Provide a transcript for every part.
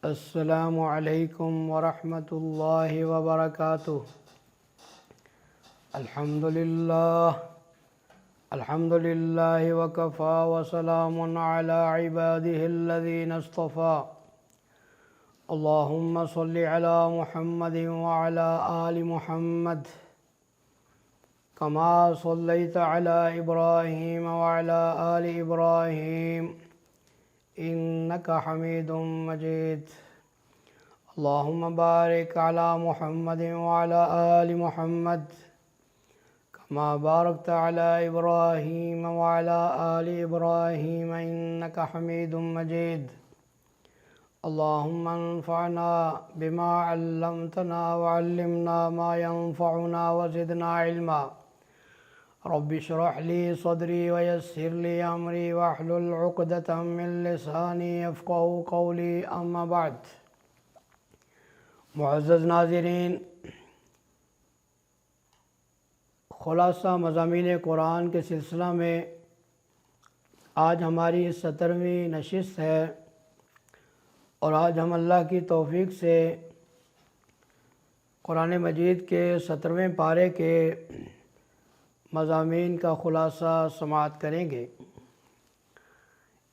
السلام علیکم ورحمۃ اللہ وبرکاتہ۔ الحمد للہ وکفا وسلام علی عباده الذین اصطفى۔ اللہم صل علی محمد وعلی آل محمد کما صلیت علی ابراہیم وعلی آل ابراہیم انک حمید مجید۔ اللہم بارک علی محمد وعلی آل محمد کما بارکت علی ابراہیم وعلی آل ابراہیم انک حمید مجید۔ اللہم انفعنا بما علمتنا وعلمنا ما ينفعنا وزدنا علما۔ رب اشرح لي صدري ويسر لي امري واحلل عقدة من لساني يفقهوا قولي اما بعد۔ معزز ناظرین، خلاصہ مضامین قرآن کے سلسلہ میں آج ہماری 17ویں نشست ہے، اور آج ہم اللہ کی توفیق سے قرآن مجید کے 17ویں پارے کے مضامین کا خلاصہ سماعت کریں گے۔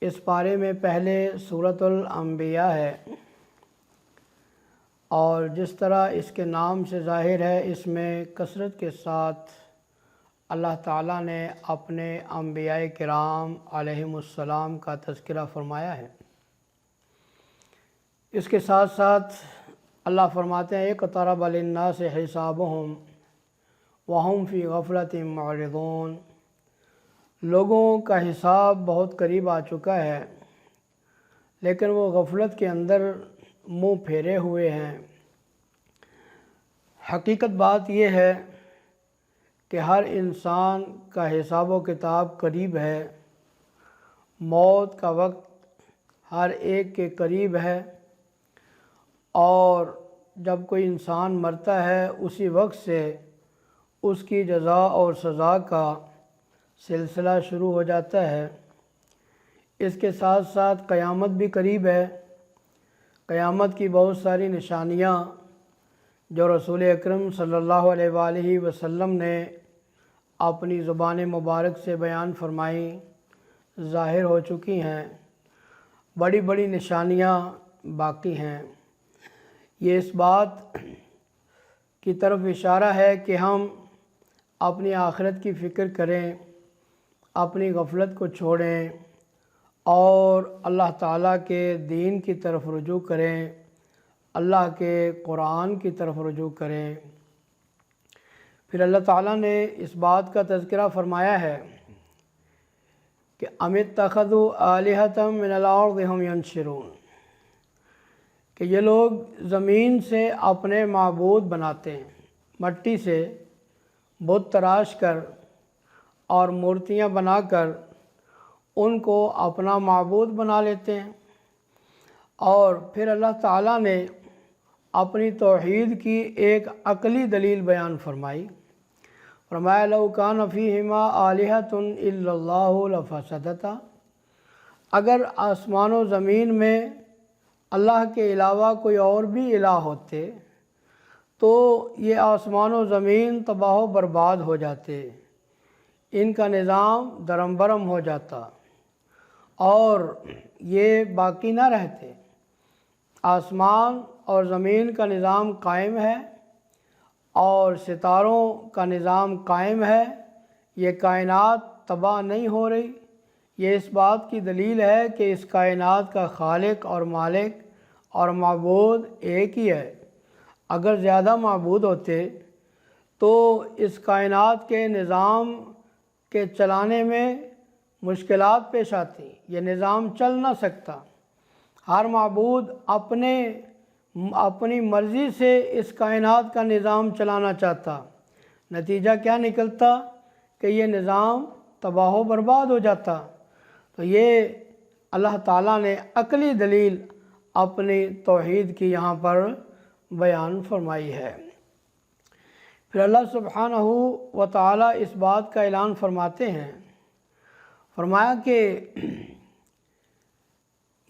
اس پارے میں پہلے سورۃ الانبیاء ہے، اور جس طرح اس کے نام سے ظاہر ہے، اس میں کثرت کے ساتھ اللہ تعالیٰ نے اپنے انبیاء کرام علیہم السلام کا تذکرہ فرمایا ہے۔ اس کے ساتھ ساتھ اللہ فرماتے ہیں اقترب للناس حسابهم وهم فی غفلۃ معرضون۔ لوگوں کا حساب بہت قریب آ چکا ہے، لیکن وہ غفلت کے اندر منہ پھیرے ہوئے ہیں۔ حقیقت بات یہ ہے کہ ہر انسان کا حساب و کتاب قریب ہے، موت کا وقت ہر ایک کے قریب ہے، اور جب کوئی انسان مرتا ہے اسی وقت سے اس کی جزا اور سزا کا سلسلہ شروع ہو جاتا ہے۔ اس کے ساتھ ساتھ قیامت بھی قریب ہے۔ قیامت کی بہت ساری نشانیاں جو رسول اکرم صلی اللہ علیہ وآلہ وسلم نے اپنی زبان مبارک سے بیان فرمائیں ظاہر ہو چکی ہیں۔ بڑی بڑی نشانیاں باقی ہیں۔ یہ اس بات کی طرف اشارہ ہے کہ ہم اپنی آخرت کی فکر کریں، اپنی غفلت کو چھوڑیں، اور اللہ تعالیٰ کے دین کی طرف رجوع کریں، اللہ کے قرآن کی طرف رجوع کریں۔ پھر اللہ تعالیٰ نے اس بات کا تذکرہ فرمایا ہے کہ ام اتخذوا آلہۃ من الارض ھم ینشرون، کہ یہ لوگ زمین سے اپنے معبود بناتے ہیں، مٹی سے بت تراش کر اور مورتیاں بنا کر ان کو اپنا معبود بنا لیتے ہیں۔ اور پھر اللہ تعالیٰ نے اپنی توحید کی ایک عقلی دلیل بیان فرمائی۔ فرمایا لو کان فیہما آلہۃ الا اللہ لفسدتا، اگر آسمان و زمین میں اللہ کے علاوہ کوئی اور بھی الہ ہوتے تو یہ آسمان و زمین تباہ و برباد ہو جاتے، ان کا نظام درم برم ہو جاتا اور یہ باقی نہ رہتے۔ آسمان اور زمین کا نظام قائم ہے اور ستاروں کا نظام قائم ہے، یہ کائنات تباہ نہیں ہو رہی۔ یہ اس بات کی دلیل ہے کہ اس کائنات کا خالق اور مالک اور معبود ایک ہی ہے۔ اگر زیادہ معبود ہوتے تو اس کائنات کے نظام کے چلانے میں مشکلات پیش آتی، یہ نظام چل نہ سکتا۔ ہر معبود اپنی مرضی سے اس کائنات کا نظام چلانا چاہتا، نتیجہ کیا نکلتا کہ یہ نظام تباہ و برباد ہو جاتا۔ تو یہ اللہ تعالیٰ نے عقلی دلیل اپنی توحید کی یہاں پر بیان فرمائی ہے۔ پھر اللہ سبحانہ و تعالیٰ اس بات کا اعلان فرماتے ہیں، فرمایا کہ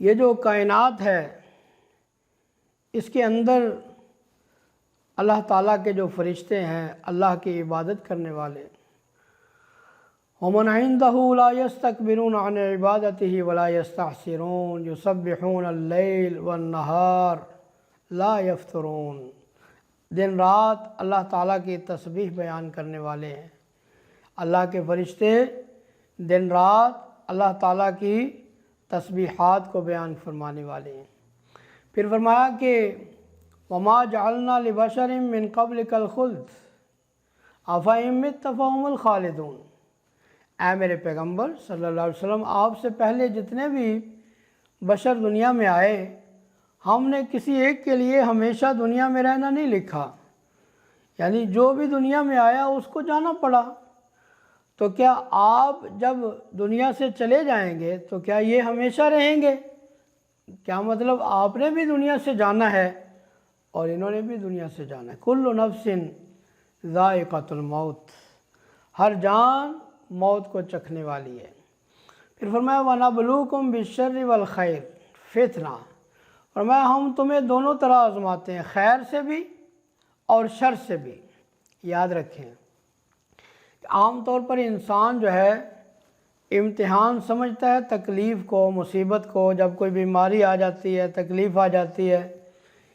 یہ جو کائنات ہے اس کے اندر اللہ تعالیٰ کے جو فرشتے ہیں، اللہ کی عبادت کرنے والے، وَمَنْ عِنْدَهُ لَا يَسْتَكْبِرُونَ عَنْ عِبَادَتِهِ وَلَا يَسْتَحْسِرُونَ يُسَبِّحُونَ اللَّيْلَ وَالنَّهَارَ لَا يَفْتُرُونَ۔ دن رات اللہ تعالیٰ کی تسبیح بیان کرنے والے ہیں۔ اللہ کے فرشتے دن رات اللہ تعالیٰ کی تسبیحات کو بیان فرمانے والے ہیں۔ پھر فرمایا کہ وَمَا جَعَلْنَا لِبَشَرٍ مِّن قَبْلِكَ الْخُلْدَ أَفَإِن مِّتَّ فَهُمُ الْخَالِدُونَ۔ اے میرے پیغمبر صلی اللہ علیہ وسلم، آپ سے پہلے جتنے بھی بشر دنیا میں آئے، ہم نے کسی ایک کے لیے ہمیشہ دنیا میں رہنا نہیں لکھا، یعنی جو بھی دنیا میں آیا اس کو جانا پڑا۔ تو کیا آپ جب دنیا سے چلے جائیں گے تو کیا یہ ہمیشہ رہیں گے؟ کیا مطلب آپ نے بھی دنیا سے جانا ہے اور انہوں نے بھی دنیا سے جانا ہے۔ کل نفس ذائقۃ الموت، ہر جان موت کو چکھنے والی ہے۔ پھر فرمایا وَنَبْلُوكُمْ بِالشَّرِّ وَالْخَيْرِ فِتْنَةً، فرمایا ہم تمہیں دونوں طرح آزماتے ہیں، خیر سے بھی اور شر سے بھی۔ یاد رکھیں، عام طور پر انسان جو ہے امتحان سمجھتا ہے تکلیف کو، مصیبت کو۔ جب کوئی بیماری آ جاتی ہے، تکلیف آ جاتی ہے،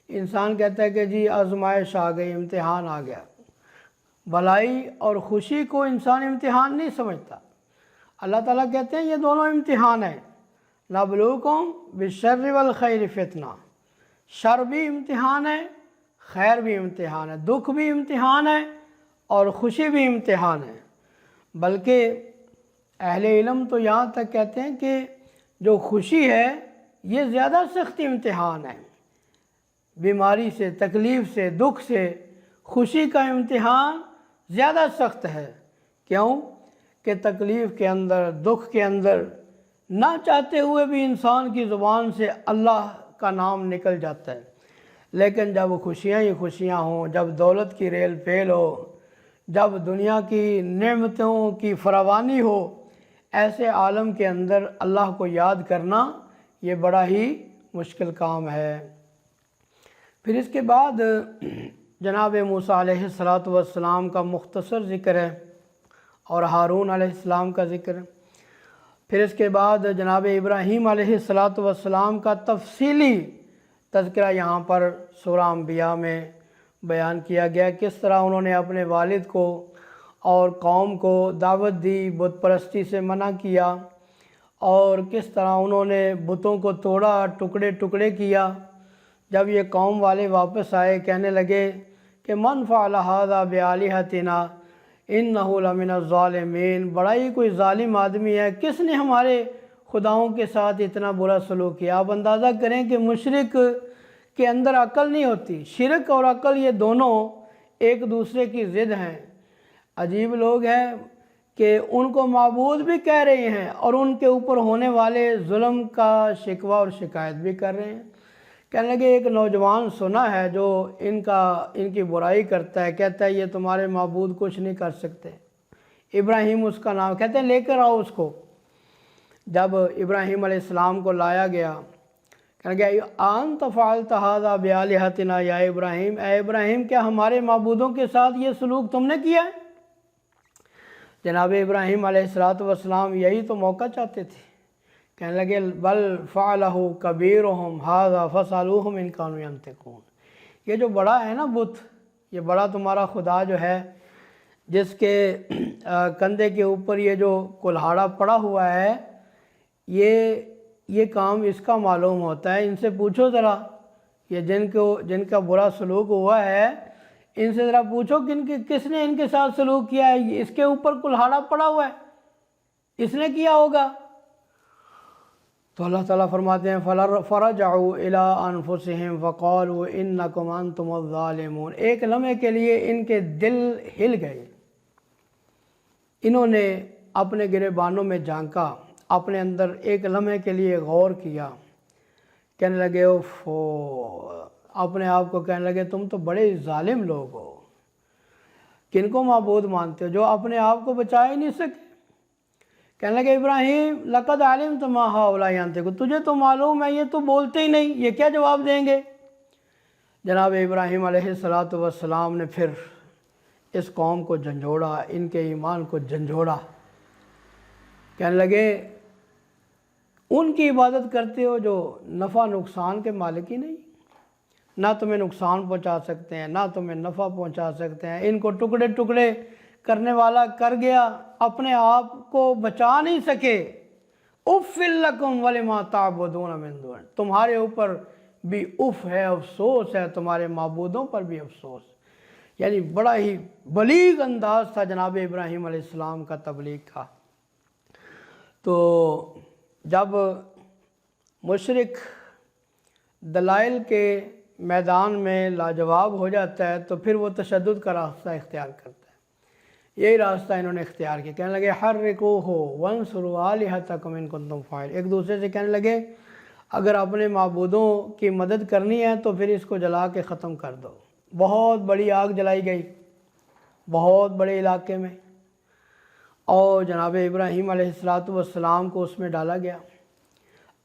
انسان کہتا ہے کہ جی آزمائش آ گئی، امتحان آ گیا۔ بھلائی اور خوشی کو انسان امتحان نہیں سمجھتا۔ اللہ تعالیٰ کہتے ہیں یہ دونوں امتحان ہیں۔ نبلوکم بالشر والخیر فتنہ، شر بھی امتحان ہے، خیر بھی امتحان ہے، دکھ بھی امتحان ہے اور خوشی بھی امتحان ہے۔ بلکہ اہل علم تو یہاں تک کہتے ہیں کہ جو خوشی ہے یہ زیادہ سخت امتحان ہے۔ بیماری سے، تکلیف سے، دکھ سے خوشی کا امتحان زیادہ سخت ہے۔ کیوں کہ تکلیف کے اندر، دکھ کے اندر نہ چاہتے ہوئے بھی انسان کی زبان سے اللہ کا نام نکل جاتا ہے، لیکن جب خوشیاں ہی خوشیاں ہوں، جب دولت کی ریل پیل ہو، جب دنیا کی نعمتوں کی فراوانی ہو، ایسے عالم کے اندر اللہ کو یاد کرنا یہ بڑا ہی مشکل کام ہے۔ پھر اس کے بعد جناب موسیٰ علیہ السلام کا مختصر ذکر ہے اور ہارون علیہ السلام کا ذکر ہے۔ پھر اس کے بعد جناب ابراہیم علیہ السلام کا تفصیلی تذکرہ یہاں پر سورہ انبیاء میں بیان کیا گیا، کس طرح انہوں نے اپنے والد کو اور قوم کو دعوت دی، بت پرستی سے منع کیا، اور کس طرح انہوں نے بتوں کو توڑا، ٹکڑے ٹکڑے کیا۔ جب یہ قوم والے واپس آئے، کہنے لگے کہ من فعل ھذا بآلہتنا انہ لمن الظالمین، بڑا ہی کوئی ظالم آدمی ہے، کس نے ہمارے خداؤں کے ساتھ اتنا برا سلوک کیا۔ آپ اندازہ کریں کہ مشرک کے اندر عقل نہیں ہوتی، شرک اور عقل یہ دونوں ایک دوسرے کی ضد ہیں۔ عجیب لوگ ہیں کہ ان کو معبود بھی کہہ رہے ہیں اور ان کے اوپر ہونے والے ظلم کا شکوہ اور شکایت بھی کر رہے ہیں۔ کہنے لگے ایک نوجوان سنا ہے جو ان کی برائی کرتا ہے، کہتا ہے یہ تمہارے معبود کچھ نہیں کر سکتے۔ ابراہیم اس کا نام، کہتے ہیں لے کر آؤ اس کو۔ جب ابراہیم علیہ السلام کو لایا گیا، کہنے لگے انت فعلت ھذا بآلہتنا یا ابراہیم، اے ابراہیم کیا ہمارے معبودوں کے ساتھ یہ سلوک تم نے کیا ہے؟ جناب ابراہیم علیہ السلام یہی تو موقع چاہتے تھے۔ کہنے لگے بل فعلہ کبیرہم ھذا فاسألوہم ان کانوا ینطقون، یہ جو بڑا ہے نا بت، یہ بڑا تمہارا خدا جو ہے، جس کے کندھے کے اوپر یہ جو کلہاڑا پڑا ہوا ہے، یہ کام اس کا معلوم ہوتا ہے، ان سے پوچھو ذرا، یہ جن کا برا سلوک ہوا ہے ان سے ذرا پوچھو کس نے ان کے ساتھ سلوک کیا ہے، اس کے اوپر کلہاڑا پڑا ہوا ہے، اس نے کیا ہوگا۔ تو اللہ تعالیٰ فرماتے ہیں فَرَجَعُوا إِلَىٰ أَنفُسِهِمْ فَقَالُوا إِنَّكُمْ أَنْتُمُ الظَّالِمُونَ، ایک لمحے کے لیے ان کے دل ہل گئے، انہوں نے اپنے گریبانوں میں جھانکا، اپنے اندر ایک لمحے کے لیے غور کیا، کہنے لگے اپنے آپ کو کہنے لگے تم تو بڑے ظالم لوگ ہو، کن کو معبود مانتے ہو جو اپنے آپ کو بچا ہی نہیں سکے۔ کہنے لگے ابراہیم لقد علمت ما هؤلاء ينطقون، تجھے تو معلوم ہے یہ تو بولتے ہی نہیں، یہ کیا جواب دیں گے۔ جناب ابراہیم علیہ السلام نے پھر اس قوم کو جھنجھوڑا، ان کے ایمان کو جھنجھوڑا، کہنے لگے ان کی عبادت کرتے ہو جو نفع نقصان کے مالک ہی نہیں، نہ تمہیں نقصان پہنچا سکتے ہیں نہ تمہیں نفع پہنچا سکتے ہیں، ان کو ٹکڑے ٹکڑے کرنے والا کر گیا، اپنے آپ کو بچا نہیں سکے۔ اف لکم ولما تعبدون من دون، تمہارے اوپر بھی اف ہے، افسوس ہے، تمہارے معبودوں پر بھی افسوس۔ یعنی بڑا ہی بلیغ انداز تھا جناب ابراہیم علیہ السلام کا تبلیغ کا۔ تو جب مشرک دلائل کے میدان میں لاجواب ہو جاتا ہے تو پھر وہ تشدد کا راستہ اختیار کرتا ہے۔ یہی راستہ انہوں نے اختیار کیا، کہنے لگے حرقوہ وانصروا آلہتکم ان کنتم فاعلین، ایک دوسرے سے کہنے لگے اگر اپنے معبودوں کی مدد کرنی ہے تو پھر اس کو جلا کے ختم کر دو۔ بہت بڑی آگ جلائی گئی بہت بڑے علاقے میں، اور جناب ابراہیم علیہ السلام کو اس میں ڈالا گیا۔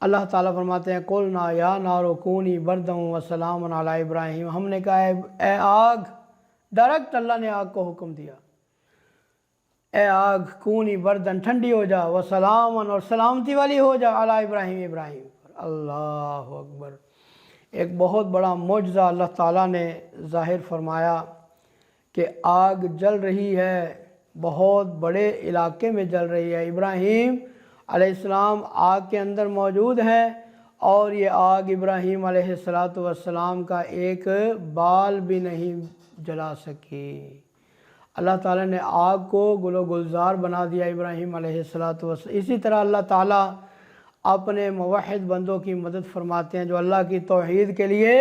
اللہ تعالیٰ فرماتے ہیں قُلْنَا يَا نَارُ كُونِي بَرْدًا وَسَلَامًا عَلَىٰ ابراہیم، ہم نے کہا اے آگ، ڈائریکٹ اللہ نے آگ کو حکم دیا، اے آگ کونی بردن، ٹھنڈی ہو جا، وسلامًا، اور سلامتی والی ہو جا، علی ابراہیم، ابراہیم پر۔ اللہ اکبر، ایک بہت بڑا معجزہ اللہ تعالیٰ نے ظاہر فرمایا کہ آگ جل رہی ہے، بہت بڑے علاقے میں جل رہی ہے، ابراہیم علیہ السلام آگ کے اندر موجود ہے، اور یہ آگ ابراہیم علیہ السلام کا ایک بال بھی نہیں جلا سکی۔ اللہ تعالیٰ نے آگ کو گل و گلزار بنا دیا ابراہیم علیہ السلام۔ اسی طرح اللہ تعالیٰ اپنے موحد بندوں کی مدد فرماتے ہیں جو اللہ کی توحید کے لیے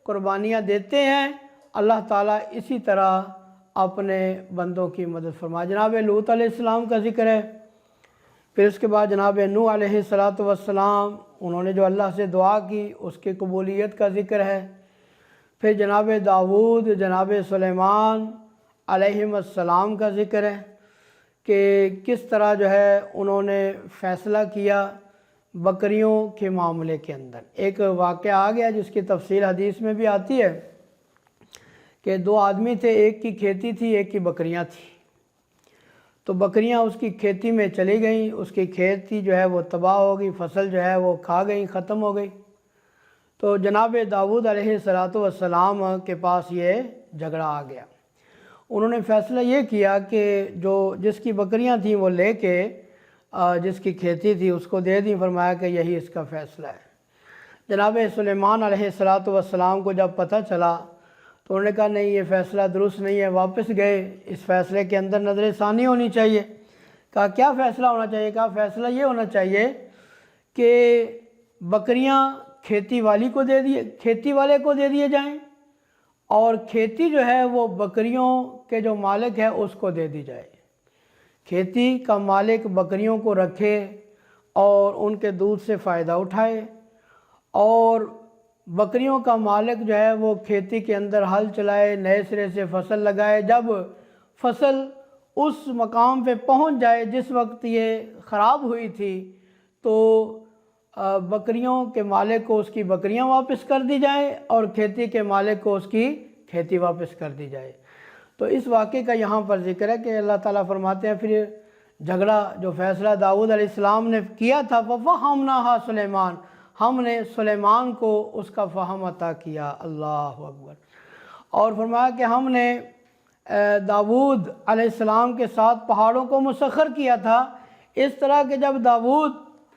قربانیاں دیتے ہیں، اللہ تعالیٰ اسی طرح اپنے بندوں کی مدد فرما۔ جناب لوط علیہ السلام کا ذکر ہے، پھر اس کے بعد جناب نوح علیہ السلام، انہوں نے جو اللہ سے دعا کی اس کی قبولیت کا ذکر ہے، پھر جناب داؤد، جناب سلیمان علیہم السلام کا ذکر ہے کہ کس طرح جو ہے انہوں نے فیصلہ کیا بکریوں کے معاملے کے اندر۔ ایک واقعہ آ گیا جس کی تفصیل حدیث میں بھی آتی ہے کہ دو آدمی تھے، ایک کی کھیتی تھی ایک کی بکریاں تھیں، تو بکریاں اس کی کھیتی میں چلی گئیں، اس کی کھیتی جو ہے وہ تباہ ہو گئی، فصل جو ہے وہ کھا گئی، ختم ہو گئی۔ تو جناب داؤد علیہ السلام کے پاس یہ جھگڑا آ گیا، انہوں نے فیصلہ یہ کیا کہ جس کی بکریاں تھیں وہ لے کے جس کی کھیتی تھی اس کو دے دیں، فرمایا کہ یہی اس کا فیصلہ ہے۔ جناب سلیمان علیہ السلام کو جب پتہ چلا تو انہوں نے کہا نہیں، یہ فیصلہ درست نہیں ہے، واپس گئے، اس فیصلے کے اندر نظر ثانی ہونی چاہیے۔ کہا کیا فیصلہ ہونا چاہیے؟ کہا فیصلہ یہ ہونا چاہیے کہ بکریاں کھیتی والے کو دے دیے جائیں، اور کھیتی جو ہے وہ بکریوں کے جو مالک ہے اس کو دے دی جائے۔ کھیتی کا مالک بکریوں کو رکھے اور ان کے دودھ سے فائدہ اٹھائے، اور بکریوں کا مالک جو ہے وہ کھیتی کے اندر ہل چلائے، نئے سرے سے فصل لگائے، جب فصل اس مقام پہ پہنچ جائے جس وقت یہ خراب ہوئی تھی تو بکریوں کے مالک کو اس کی بکریاں واپس کر دی جائیں اور کھیتی کے مالک کو اس کی کھیتی واپس کر دی جائے۔ تو اس واقعے کا یہاں پر ذکر ہے کہ اللہ تعالیٰ فرماتے ہیں پھر جھگڑا جو فیصلہ داؤد علیہ السلام نے کیا تھا، فَفَهَمْنَاهَا سلیمان، ہم نے سلیمان کو اس کا فہم عطا کیا۔ اللہ اکبر۔ اور فرمایا کہ ہم نے داؤد علیہ السلام کے ساتھ پہاڑوں کو مسخر کیا تھا، اس طرح کہ جب داؤد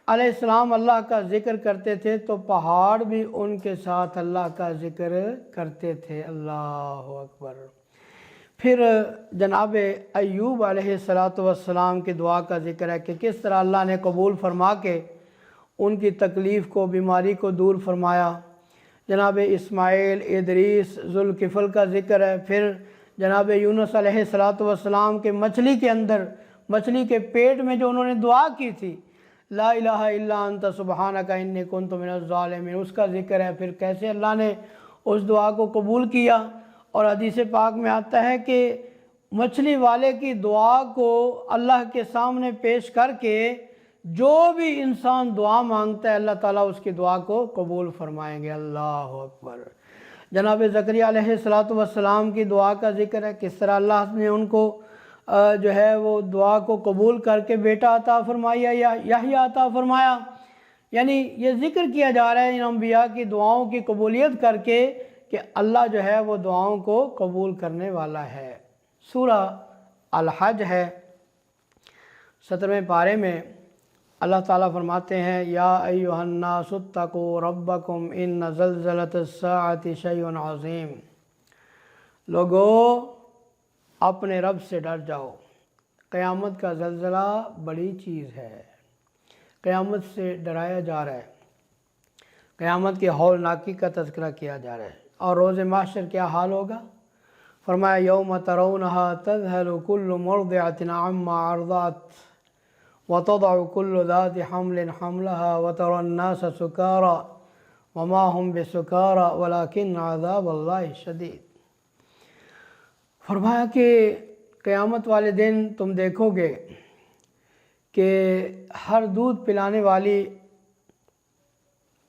علیہ السلام اللہ کا ذکر کرتے تھے تو پہاڑ بھی ان کے ساتھ اللہ کا ذکر کرتے تھے۔ اللہ اکبر۔ پھر جناب ایوب علیہ السلام کی دعا کا ذکر ہے کہ کس طرح اللہ نے قبول فرما کے ان کی تکلیف کو، بیماری کو دور فرمایا۔ جناب اسماعیل، ادریس، ذوالکفل کا ذکر ہے۔ پھر جناب یونس علیہ السلام کے مچھلی کے پیٹ میں جو انہوں نے دعا کی تھی، لا الہ الا انت سبحانک انی کنت من الظالمین، اس کا ذکر ہے۔ پھر کیسے اللہ نے اس دعا کو قبول کیا، اور حدیث پاک میں آتا ہے کہ مچھلی والے کی دعا کو اللہ کے سامنے پیش کر کے جو بھی انسان دعا مانگتا ہے اللہ تعالیٰ اس کی دعا کو قبول فرمائیں گے۔ اللہ اکبر۔ جناب زکریا علیہ السلام کی دعا کا ذکر ہے، کس طرح اللہ نے ان کو جو ہے وہ دعا کو قبول کر کے بیٹا عطا فرمایا، یحییٰ عطا فرمایا۔ یعنی یہ ذکر کیا جا رہا ہے ان انبیاء کی دعاؤں کی قبولیت کر کے کہ اللہ جو ہے وہ دعاؤں کو قبول کرنے والا ہے۔ سورہ الحج ہے، 17ویں پارے میں اللہ تعالیٰ فرماتے ہیں یا ایھا الناس اتقوا ربکم ان زلزلۃ الساعۃ شیء عظیم۔ لوگو اپنے رب سے ڈر جاؤ، قیامت کا زلزلہ بڑی چیز ہے، قیامت سے ڈرایا جا رہا ہے، قیامت کی ہولناکی کا تذکرہ کیا جا رہا ہے۔ اور روز محشر کیا حال ہوگا؟ فرمایا یوم ترونہا تذہل کل مرضعۃ عما ارضعت وتضع كل ذات حمل حملها وترى الناس سكارى وما هم بسكارى ولكن عذاب اللہ شدید۔ فرمایا کہ قیامت والے دن تم دیکھو گے کہ ہر دودھ پلانے والی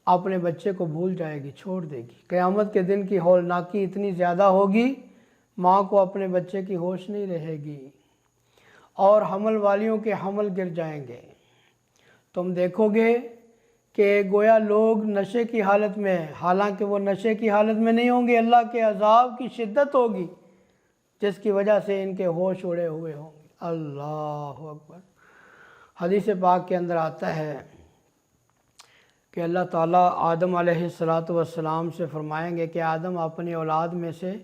اپنے بچے کو بھول جائے گی، چھوڑ دے گی۔ قیامت کے دن کی ہولناکی اتنی زیادہ ہوگی، ماں کو اپنے بچے کی ہوش نہیں رہے گی، اور حمل والیوں کے حمل گر جائیں گے۔ تم دیکھو گے کہ گویا لوگ نشے کی حالت میں، حالانکہ وہ نشے کی حالت میں نہیں ہوں گے، اللہ کے عذاب کی شدت ہوگی جس کی وجہ سے ان کے ہوش اڑے ہوئے ہوں گے۔ اللہ اکبر۔ حدیث پاک کے اندر آتا ہے کہ اللہ تعالیٰ آدم علیہ السلام سے فرمائیں گے کہ آدم اپنی اولاد میں سے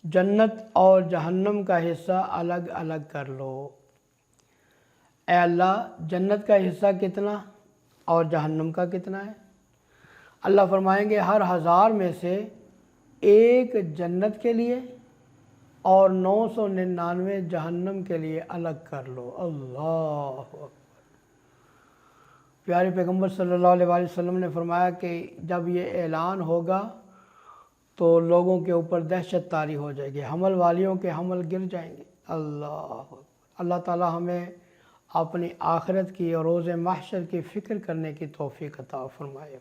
جنت اور جہنم کا حصہ الگ الگ کر لو۔ اے اللہ، جنت کا حصہ کتنا اور جہنم کا کتنا ہے؟ اللہ فرمائیں گے ہر 1000 میں سے ایک جنت کے لیے اور 999 جہنم کے لیے الگ کر لو۔ اللہ اکبر۔ پیارے پیغمبر صلی اللہ علیہ وسلم نے فرمایا کہ جب یہ اعلان ہوگا تو لوگوں کے اوپر دہشت طاری ہو جائے گی، حمل والیوں کے حمل گر جائیں گے۔ اللہ اکبر۔ اللہ تعالیٰ ہمیں اپنی آخرت کی اور روز محشر کی فکر کرنے کی توفیق عطا فرمائے۔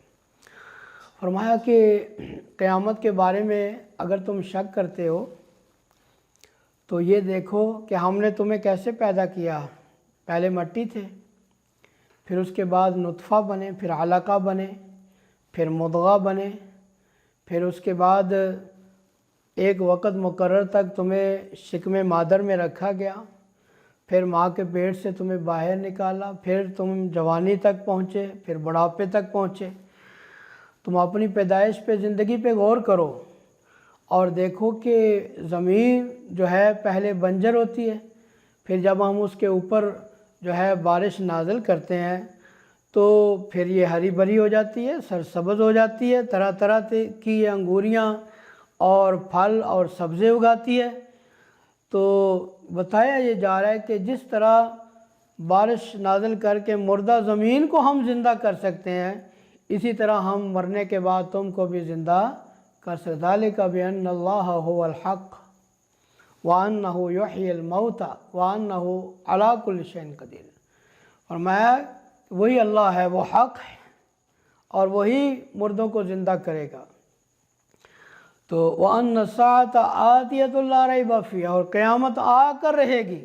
فرمایا کہ قیامت کے بارے میں اگر تم شک کرتے ہو تو یہ دیکھو کہ ہم نے تمہیں کیسے پیدا کیا۔ پہلے مٹی تھے، پھر اس کے بعد نطفہ بنے، پھر علقہ بنے، پھر مضغہ بنے، پھر اس کے بعد ایک وقت مقرر تک تمہیں شکم مادر میں رکھا گیا، پھر ماں کے پیٹ سے تمہیں باہر نکالا، پھر تم جوانی تک پہنچے، پھر بڑھاپے تک پہنچے۔ تم اپنی پیدائش پہ، زندگی پہ غور کرو اور دیکھو کہ زمین جو ہے پہلے بنجر ہوتی ہے، پھر جب ہم اس کے اوپر جو ہے بارش نازل کرتے ہیں تو پھر یہ ہری بھری ہو جاتی ہے، سرسبز ہو جاتی ہے، طرح طرح کی انگوریاں اور پھل اور سبزے اگاتی ہے۔ تو بتایا یہ جا رہا ہے کہ جس طرح بارش نازل کر کے مردہ زمین کو ہم زندہ کر سکتے ہیں، اسی طرح ہم مرنے کے بعد تم کو بھی زندہ کر سکتے۔ ذَلِكَ بِأَنَّ اللَّهَ هُوَ الْحَقُّ وَأَنَّهُ يُحْيِي الْمَوْتَى وَأَنَّهُ عَلَىٰ كُلِّ شَيْءٍ قَدِيرٌ۔ فرمایا وہی اللہ ہے، وہ حق ہے اور وہی مردوں کو زندہ کرے گا۔ تو وَأَنَّ السَّاعَةَ آتِيَةٌ لَا رَيْبَ فِيهَا، اور قیامت آ کر رہے گی،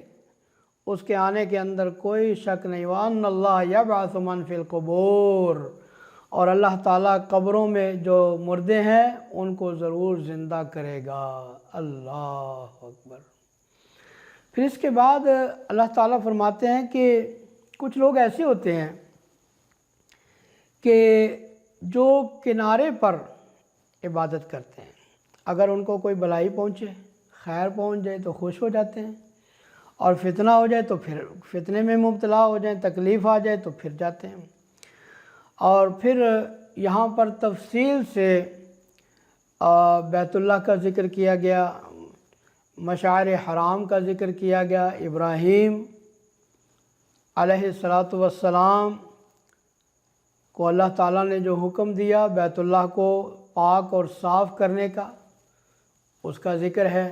اس کے آنے کے اندر کوئی شک نہیں۔ وَأَنَّ اللَّهَ يَبْعَثُ مَن فِي الْقُبُورِ، اور اللہ تعالیٰ قبروں میں جو مردے ہیں ان کو ضرور زندہ کرے گا۔ اللہ اکبر۔ پھر اس کے بعد اللہ تعالیٰ فرماتے ہیں کہ کچھ لوگ ایسے ہوتے ہیں کہ جو کنارے پر عبادت کرتے ہیں، اگر ان کو کوئی بلائی پہنچے، خیر پہنچ جائے تو خوش ہو جاتے ہیں، اور فتنہ ہو جائے تو پھر فتنے میں مبتلا ہو جائیں، تکلیف آ جائے تو پھر جاتے ہیں۔ اور پھر یہاں پر تفصیل سے بیت اللہ کا ذکر کیا گیا، مشعر حرام کا ذکر کیا گیا، ابراہیم علیہ السلام کو اللہ تعالیٰ نے جو حکم دیا بیت اللہ کو پاک اور صاف کرنے کا، اس کا ذکر ہے،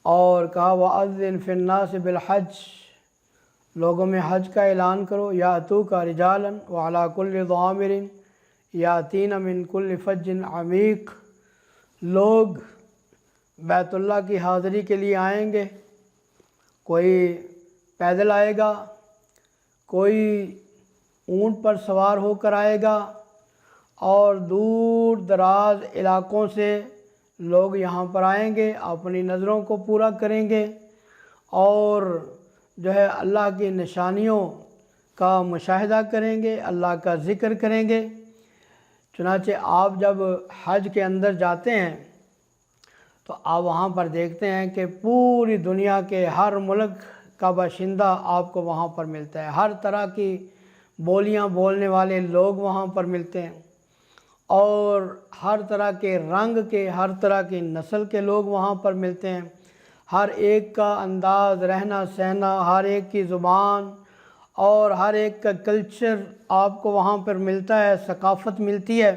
اور کہا وَأَذِّن فِي النَّاسِ بِالْحَجِّ، لوگوں میں حج کا اعلان کرو، یَأْتُوکَ رِجَالًا وَعَلَىٰ كُلِّ ضَامِرٍ یَأْتِینَ مِن كُلِّ فَجٍّ عَمِیقٍ، لوگ بیت اللہ کی حاضری کے لیے آئیں گے، کوئی پیدل آئے گا، کوئی اونٹ پر سوار ہو کر آئے گا، اور دور دراز علاقوں سے لوگ یہاں پر آئیں گے، اپنی نظروں کو پورا کریں گے اور جو ہے اللہ کی نشانیوں کا مشاہدہ کریں گے، اللہ کا ذکر کریں گے۔ چنانچہ آپ جب حج کے اندر جاتے ہیں تو آپ وہاں پر دیکھتے ہیں کہ پوری دنیا کے ہر ملک کا باشندہ آپ کو وہاں پر ملتا ہے، ہر طرح کی بولیاں بولنے والے لوگ وہاں پر ملتے ہیں، اور ہر طرح کے رنگ کے، ہر طرح کی نسل کے لوگ وہاں پر ملتے ہیں، ہر ایک کا انداز رہنا سہنا، ہر ایک کی زبان اور ہر ایک کا کلچر آپ کو وہاں پر ملتا ہے، ثقافت ملتی ہے،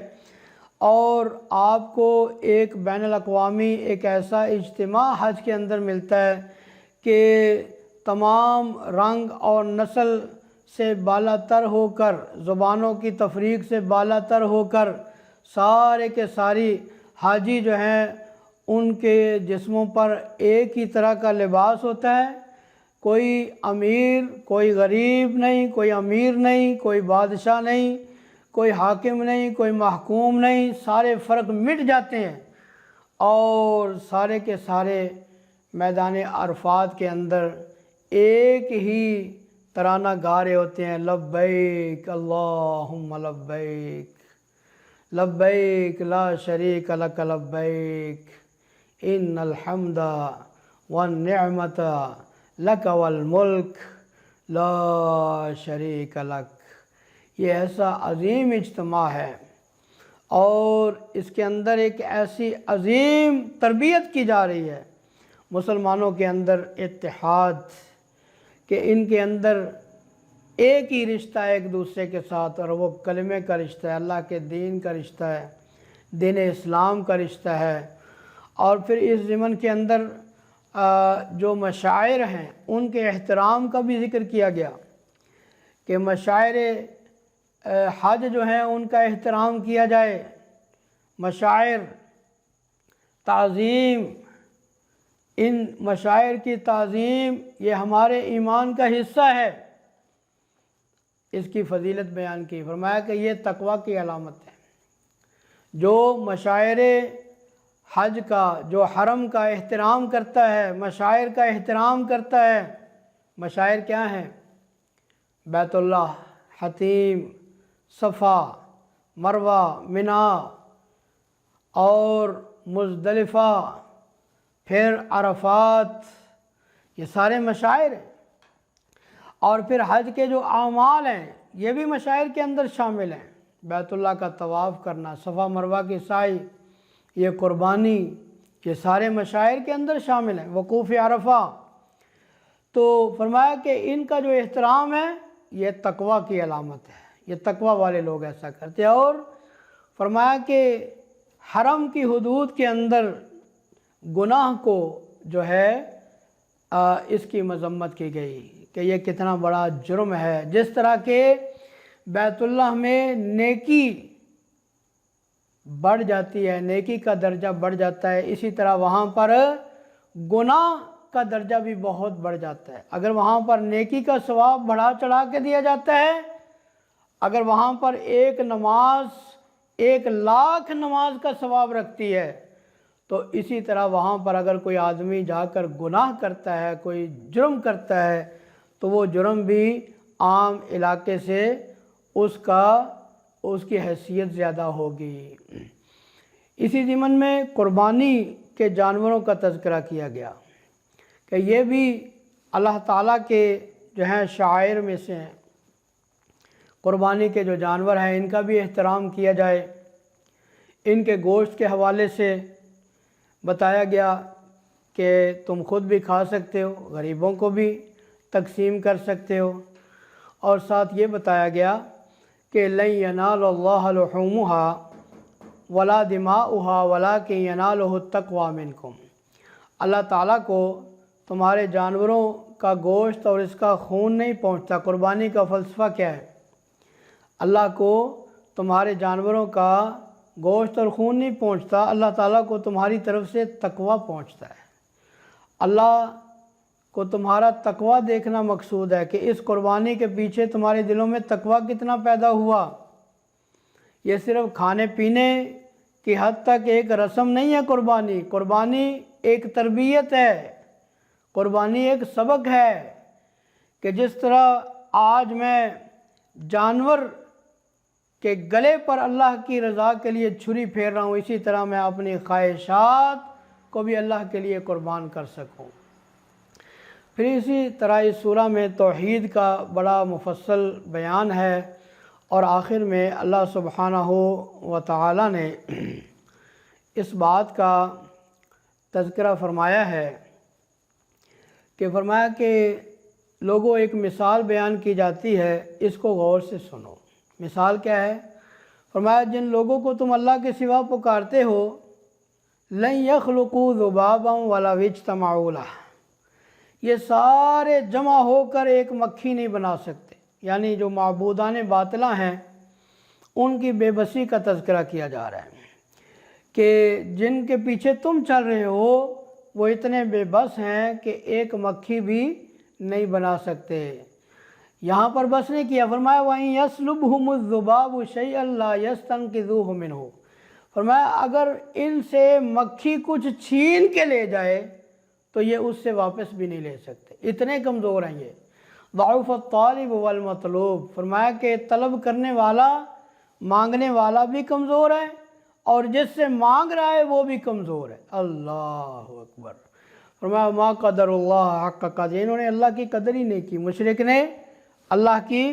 اور آپ کو ایک بین الاقوامی ایک ایسا اجتماع حج کے اندر ملتا ہے کہ تمام رنگ اور نسل سے بالا تر ہو کر، زبانوں کی تفریق سے بالا تر ہو کر سارے کے ساری حاجی جو ہیں ان کے جسموں پر ایک ہی طرح کا لباس ہوتا ہے، کوئی امیر کوئی غریب نہیں، کوئی امیر نہیں، کوئی بادشاہ نہیں، کوئی حاکم نہیں، کوئی محکوم نہیں، سارے فرق مٹ جاتے ہیں، اور سارے کے سارے میدان عرفات کے اندر ایک ہی ترانہ گا رہے ہوتے ہیں، لبیک اللہم لبیک لبیک لا شریک لک لبیک ان الحمد والنعمت لک والملک لا شریک لک۔ یہ ایسا عظیم اجتماع ہے، اور اس کے اندر ایک ایسی عظیم تربیت کی جا رہی ہے مسلمانوں کے اندر، اتحاد، کہ ان کے اندر ایک ہی رشتہ ہے ایک دوسرے کے ساتھ، اور وہ کلمے کا رشتہ ہے، اللہ کے دین کا رشتہ ہے، دین اسلام کا رشتہ ہے۔ اور پھر اس ضمن کے اندر جو مشاعر ہیں ان کے احترام کا بھی ذکر کیا گیا کہ مشاعر حج جو ہیں ان کا احترام کیا جائے، مشاعر تعظیم، ان مشاعر کی تعظیم یہ ہمارے ایمان کا حصہ ہے۔ اس کی فضیلت بیان کی، فرمایا کہ یہ تقوی کی علامت ہے۔ جو مشاعر حج کا، جو حرم کا احترام کرتا ہے، مشاعر کا احترام کرتا ہے، مشاعر کیا ہیں؟ بیت اللہ، حتیم، صفا، مروہ، منا اور مزدلفہ، پھر عرفات، یہ سارے مشاعر ہیں۔ اور پھر حج کے جو اعمال ہیں یہ بھی مشاعر کے اندر شامل ہیں، بیت اللہ کا طواف کرنا، صفا مروہ کی سعی، یہ قربانی، یہ سارے مشاعر کے اندر شامل ہیں، وقوف عرفہ۔ تو فرمایا کہ ان کا جو احترام ہے یہ تقوی کی علامت ہے، یہ تقوی والے لوگ ایسا کرتے ہیں۔ اور فرمایا کہ حرم کی حدود کے اندر گناہ کو جو ہے اس کی مذمت کی گئی کہ یہ کتنا بڑا جرم ہے۔ جس طرح کہ بیت اللہ میں نیکی بڑھ جاتی ہے، نیکی کا درجہ بڑھ جاتا ہے، اسی طرح وہاں پر گناہ کا درجہ بھی بہت بڑھ جاتا ہے۔ اگر وہاں پر نیکی کا ثواب بڑھا چڑھا کے دیا جاتا ہے، اگر وہاں پر ایک نماز 1,00,000 نماز کا ثواب رکھتی ہے، تو اسی طرح وہاں پر اگر کوئی آدمی جا کر گناہ کرتا ہے، کوئی جرم کرتا ہے، تو وہ جرم بھی عام علاقے سے اس کی حیثیت زیادہ ہوگی۔ اسی ضمن میں قربانی کے جانوروں کا تذکرہ کیا گیا کہ یہ بھی اللہ تعالیٰ کے جو ہیں شعائر میں سے ہیں۔ قربانی کے جو جانور ہیں ان کا بھی احترام کیا جائے۔ ان کے گوشت کے حوالے سے بتایا گیا کہ تم خود بھی کھا سکتے ہو، غریبوں کو بھی تقسیم کر سکتے ہو، اور ساتھ یہ بتایا گیا کہ لن ینال اللہ لحومها ولا دماؤها ولکن ینالہ التقوی منکم۔ اللہ تعالیٰ کو تمہارے جانوروں کا گوشت اور اس کا خون نہیں پہنچتا۔ قربانی کا فلسفہ کیا ہے؟ اللہ کو تمہارے جانوروں کا گوشت اور خون نہیں پہنچتا، اللہ تعالیٰ کو تمہاری طرف سے تقوی پہنچتا ہے۔ اللہ کو تمہارا تقوی دیکھنا مقصود ہے کہ اس قربانی کے پیچھے تمہارے دلوں میں تقوی کتنا پیدا ہوا۔ یہ صرف کھانے پینے کی حد تک ایک رسم نہیں ہے قربانی، قربانی ایک تربیت ہے، قربانی ایک سبق ہے کہ جس طرح آج میں جانور کے گلے پر اللہ کی رضا کے لیے چھری پھیر رہا ہوں، اسی طرح میں اپنی خواہشات کو بھی اللہ کے لیے قربان کر سکوں۔ پھر اسی طرح اس سورہ میں توحید کا بڑا مفصل بیان ہے، اور آخر میں اللہ سبحانہ و تعالی نے اس بات کا تذکرہ فرمایا ہے کہ فرمایا کہ لوگوں ایک مثال بیان کی جاتی ہے، اس کو غور سے سنو۔ مثال کیا ہے؟ فرمایا جن لوگوں کو تم اللہ کے سوا پکارتے ہو، لن یخلقوا ذبابا ولو اجتمعوا لہ، یہ سارے جمع ہو کر ایک مکھی نہیں بنا سکتے۔ یعنی جو معبودان باطلہ ہیں ان کی بے بسی کا تذکرہ کیا جا رہا ہے کہ جن کے پیچھے تم چل رہے ہو وہ اتنے بے بس ہیں کہ ایک مکھی بھی نہیں بنا سکتے۔ یہاں پر بس نہیں کیا، فرمایا وَإِن يَسْلُبْهُمُ الذُّبَابُ شَيْئًا لَا يَسْتَنقِذُوهُ مِنْهُ، فرمایا اگر ان سے مکھی کچھ چھین کے لے جائے تو یہ اس سے واپس بھی نہیں لے سکتے، اتنے کمزور ہیں یہ۔ ضعف الطالب والمطلوب، فرمایا کہ طلب کرنے والا، مانگنے والا بھی کمزور ہے اور جس سے مانگ رہا ہے وہ بھی کمزور ہے۔ اللہ اکبر۔ فرمایا ما قدر اللہ حق قدر، انہوں نے اللہ کی قدر ہی نہیں کی، مشرک نے اللہ کی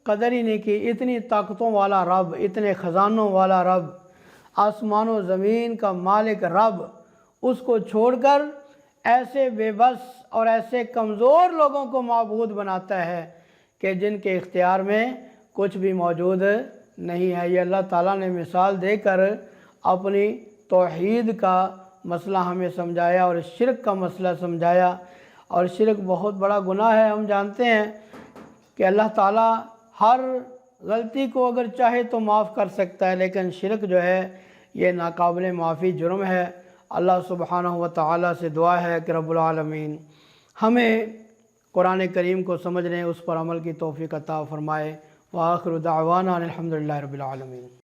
قدر ہی نہیں کی۔ اتنی طاقتوں والا رب، اتنے خزانوں والا رب، آسمان و زمین کا مالک رب، اس کو چھوڑ کر ایسے بے بس اور ایسے کمزور لوگوں کو معبود بناتا ہے کہ جن کے اختیار میں کچھ بھی موجود نہیں ہے۔ یہ اللہ تعالیٰ نے مثال دے کر اپنی توحید کا مسئلہ ہمیں سمجھایا اور شرک کا مسئلہ سمجھایا، اور شرک بہت بڑا گناہ ہے۔ ہم جانتے ہیں کہ اللہ تعالیٰ ہر غلطی کو اگر چاہے تو معاف کر سکتا ہے، لیکن شرک جو ہے یہ ناقابل معافی جرم ہے۔ اللہ سبحانہ و تعالیٰ سے دعا ہے کہ رب العالمین ہمیں قرآن کریم کو سمجھنے، اس پر عمل کی توفیق عطا فرمائے۔ وآخر دعوانا الحمدللہ رب العالمین۔